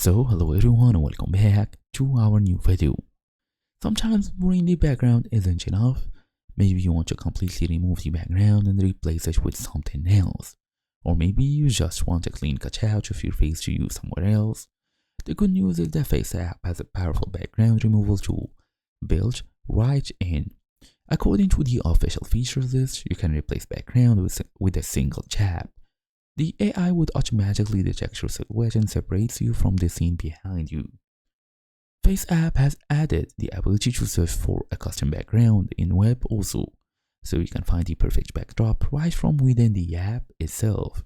So hello everyone and welcome back to our new video. Sometimes blurring the background isn't enough. Maybe you want to completely remove the background and replace it with something else. Or maybe you just want a clean cutout of your face to use somewhere else. The good news is that FaceApp has a powerful background removal tool built right in. According to the official features list, you can replace background with a single tap. The AI would automatically detect your silhouette and separates you from the scene behind you. FaceApp has added the ability to search for a custom background in web also, so you can find the perfect backdrop right from within the app itself.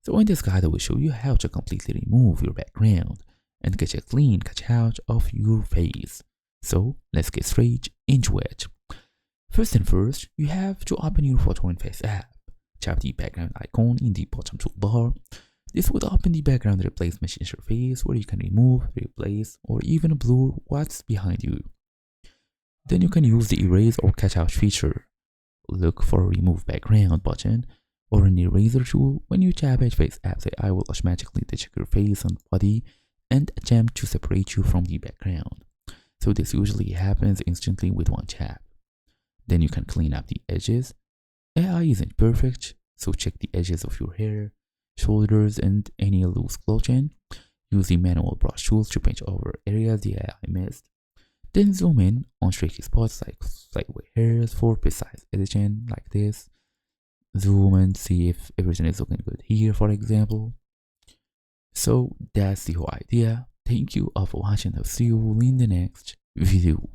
So in this guide I will show you how to completely remove your background and get a clean cutout of your face. So let's get straight into it. First and first, you have to open your photo in FaceApp. Tap the background icon in the bottom toolbar. This will open the background replacement interface where you can remove, replace, or even blur what's behind you. Then you can use the erase or cutout feature. Look for a remove background button or an eraser tool. When you tap it, FaceApp's AI will automatically detect your face and body and attempt to separate you from the background. So this usually happens instantly with one tap. Then you can clean up the edges. AI isn't perfect, so check the edges of your hair, shoulders, and any loose clothing. Use the manual brush tools to paint over areas the AI missed. Then zoom in on tricky spots like sideways hairs for precise editing like this. Zoom and see if everything is looking good here, for example. So that's the whole idea. Thank you all for watching. I'll see you in the next video.